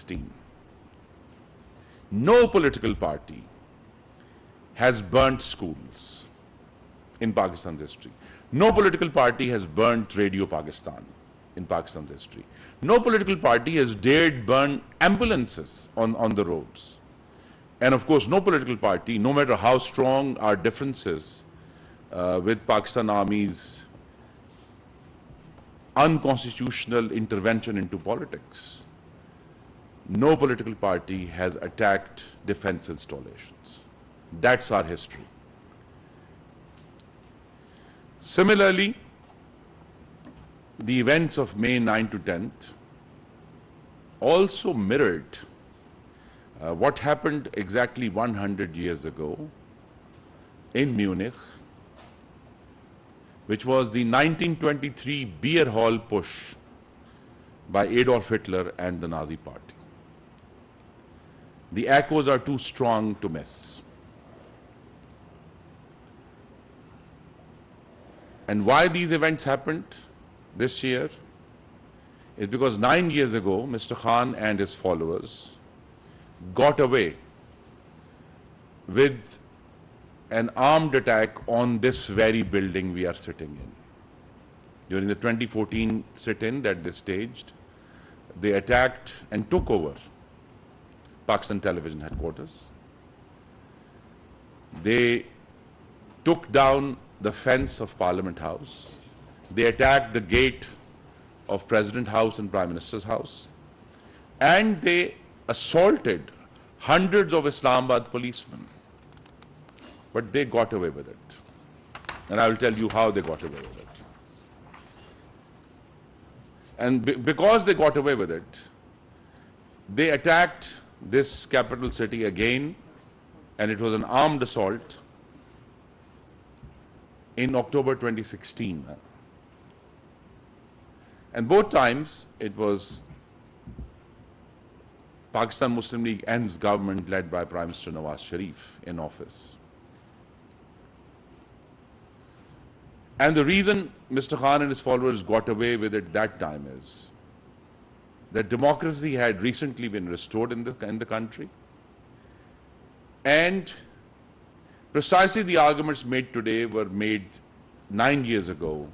2016, no political party has burnt schools in Pakistan's history. No political party has burnt Radio Pakistan in Pakistan's history. No political party has dared burn ambulances on the roads. And of course, no political party, no matter how strong our differences with Pakistan Army's unconstitutional intervention into politics, no political party has attacked defense installations. That's our history. Similarly, the events of May 9 to 10th also mirrored what happened exactly 100 years ago in Munich, which was the 1923 beer hall push by Adolf Hitler and the Nazi Party. The echoes are too strong to miss. And why these events happened this year is because 9 years ago, Mr. Khan and his followers got away with an armed attack on this very building we are sitting in. During the 2014 sit-in that they staged, they attacked and took over Pakistan Television headquarters. They took down the fence of Parliament House. They attacked the gate of President House and Prime Minister's House. And they assaulted hundreds of Islamabad policemen. But they got away with it. And I will tell you how they got away with it. And because they got away with it, they attacked this capital city again, and it was an armed assault in October 2016. And both times it was Pakistan Muslim League End's government led by Prime Minister Nawaz Sharif in office. And the reason Mr. Khan and his followers got away with it that time is that democracy had recently been restored in the country. And precisely the arguments made today were made 9 years ago,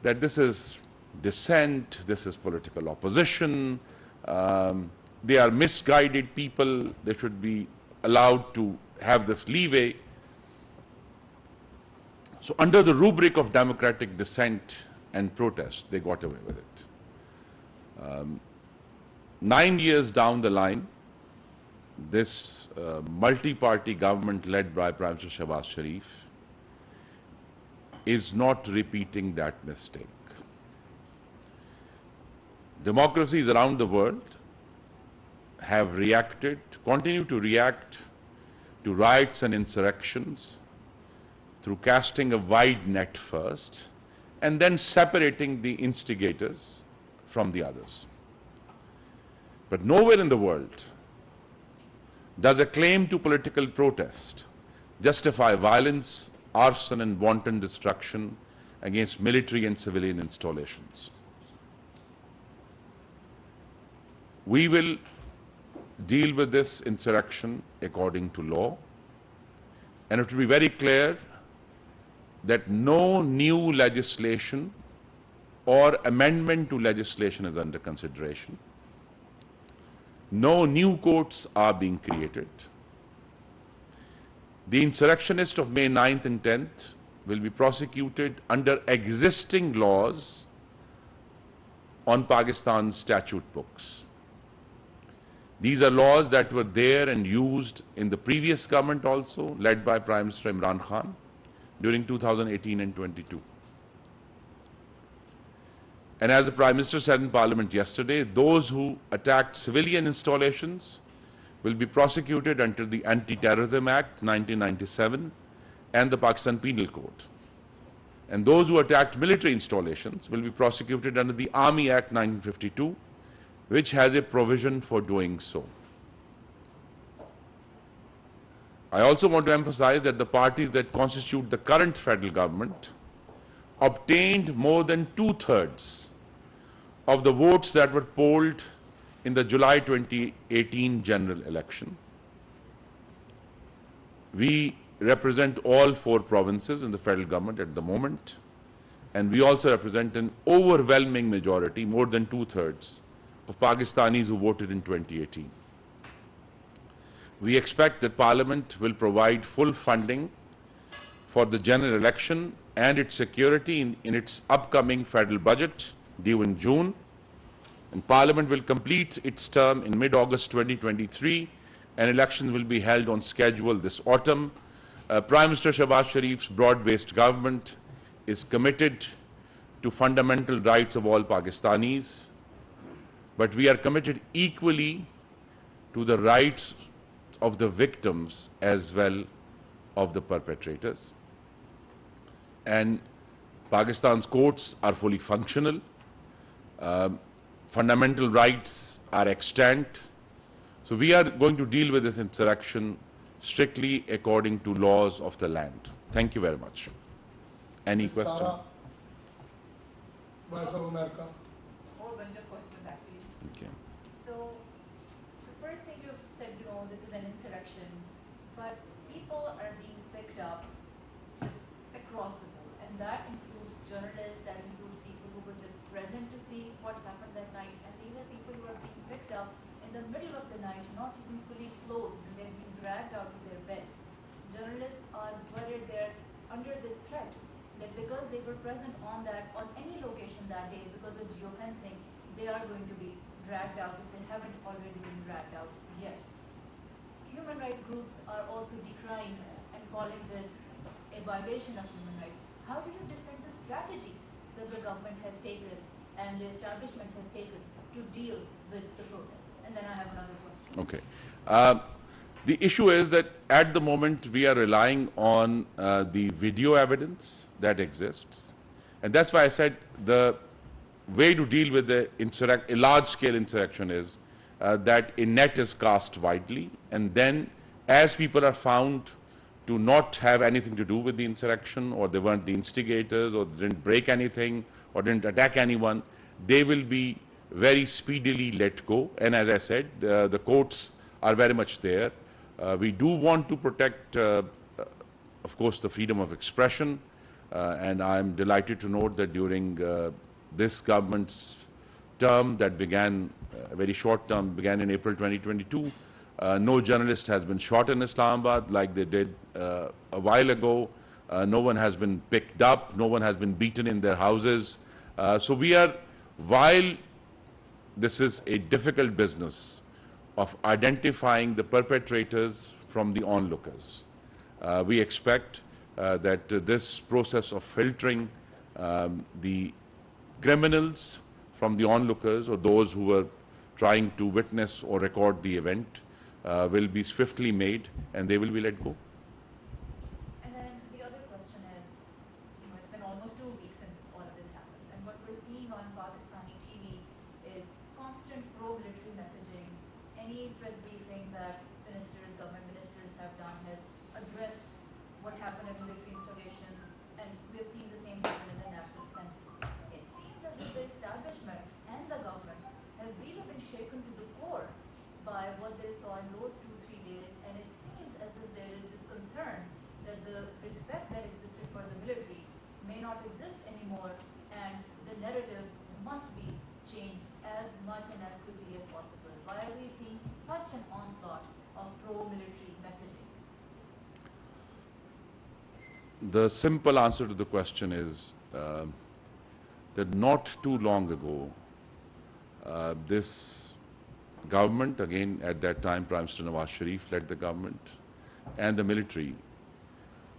that this is dissent, this is political opposition, they are misguided people, they should be allowed to have this leeway. So under the rubric of democratic dissent and protest, they got away with it. 9 years down the line, this multi-party government led by Prime Minister Shehbaz Sharif is not repeating that mistake. Democracies around the world have reacted, continue to react to riots and insurrections through casting a wide net first and then separating the instigators from the others. But nowhere in the world does a claim to political protest justify violence, arson and wanton destruction against military and civilian installations. We will deal with this insurrection according to law, and it will be very clear that no new legislation or amendment to legislation is under consideration. No new courts are being created. The insurrectionists of May 9th and 10th will be prosecuted under existing laws on Pakistan's statute books. These are laws that were there and used in the previous government also, led by Prime Minister Imran Khan during 2018 and 22. And as the Prime Minister said in Parliament yesterday, those who attacked civilian installations will be prosecuted under the Anti-Terrorism Act 1997 and the Pakistan Penal Code. And those who attacked military installations will be prosecuted under the Army Act 1952, which has a provision for doing so. I also want to emphasize that the parties that constitute the current federal government obtained more than 2/3 of the votes that were polled in the July 2018 general election. We represent all 4 provinces in the federal government at the moment, and we also represent an overwhelming majority, more than 2/3, of Pakistanis who voted in 2018. We expect that Parliament will provide full funding for the general election and its security in its upcoming federal budget due in June. And Parliament will complete its term in mid-August 2023, and elections will be held on schedule this autumn. Prime Minister Shehbaz Sharif's broad-based government is committed to fundamental rights of all Pakistanis, but we are committed equally to the rights of the victims as well of the perpetrators. And Pakistan's courts are fully functional. Fundamental rights are extant. So we are going to deal with this insurrection strictly according to laws of the land. Thank you very much. Any question? Voice of America. Whole bunch of questions actually. Okay. So the first thing you've said, this is an insurrection, but people are being picked up just across the board, and that includes journalists, that includes people who were just present to see what happened that night, and these are people who are being picked up in the middle of the night, not even fully clothed, and they're being dragged out of their beds. Journalists are buried there under this threat that because they were present on any location that day, because of geofencing, they are going to be dragged out if they haven't already been dragged out yet. Human rights groups are also decrying and calling this a violation of human rights. How do you defend the strategy that the government has taken and the establishment has taken to deal with the protests? And then I have another question. Okay. The issue is that at the moment we are relying on the video evidence that exists. And that's why I said the way to deal with a large-scale insurrection is that a net is cast widely, and then as people are found to not have anything to do with the insurrection, or they weren't the instigators, or didn't break anything, or didn't attack anyone, they will be very speedily let go. And as I said, the courts are very much there. We do want to protect, of course, the freedom of expression, and I'm delighted to note that during this government's term that began, a very short term, began in April 2022, no journalist has been shot in Islamabad like they did a while ago. No one has been picked up, no one has been beaten in their houses. So we are, while this is a difficult business of identifying the perpetrators from the onlookers, we expect that this process of filtering the criminals from the onlookers, or those who were trying to witness or record the event, will be swiftly made, and they will be let go. And then the other question is, it's been almost 2 weeks since all of this happened, and what we're seeing on Pakistani TV is constant pro-military messaging. Any press briefing that government ministers have done has addressed what happened at military installations, and we have seen the same happen in the National Assembly. It seems as if the establishment and the government have really been shaken to the core by what they saw in those 2-3 days, and it seems as if there is this concern that the respect that existed for the military may not exist anymore, and the narrative must be changed as much and as quickly as possible. Why are we seeing such an onslaught of pro-military messaging? The simple answer to the question is that not too long ago, this government, again at that time Prime Minister Nawaz Sharif led the government, and the military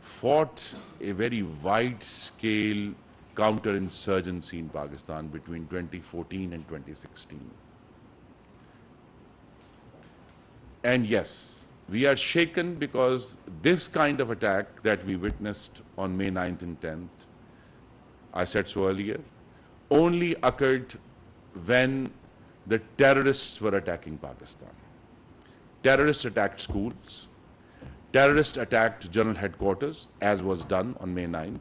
fought a very wide-scale counterinsurgency in Pakistan between 2014 and 2016. And yes, we are shaken because this kind of attack that we witnessed on May 9th and 10th, I said so earlier, only occurred when the terrorists were attacking Pakistan. Terrorists attacked schools. Terrorists attacked general headquarters, as was done on May 9th.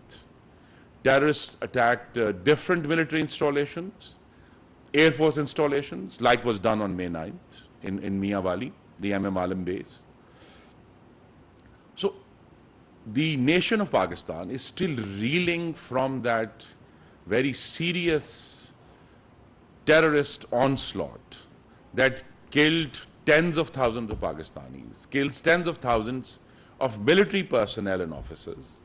Terrorists attacked different military installations. Air Force installations, like was done on May 9th in Miawali, the MM Alam base. So the nation of Pakistan is still reeling from that very serious terrorist onslaught that killed tens of thousands of Pakistanis, kills tens of thousands of military personnel and officers.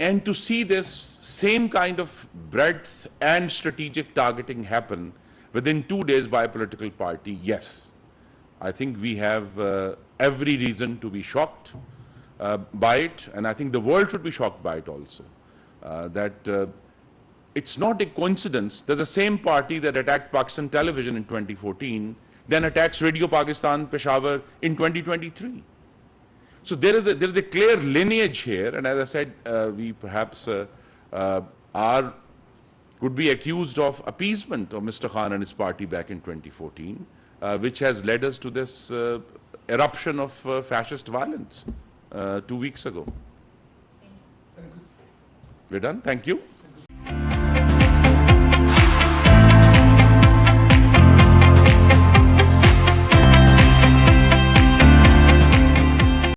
And to see this same kind of breadth and strategic targeting happen within 2 days by a political party, yes, I think we have every reason to be shocked by it, and I think the world should be shocked by it also. It's not a coincidence that the same party that attacked Pakistan television in 2014 then attacks Radio Pakistan Peshawar in 2023. So there is a clear lineage here, and as I said, we perhaps could be accused of appeasement of Mr. Khan and his party back in 2014, which has led us to this eruption of fascist violence 2 weeks ago. Thank you. We're done. Thank you.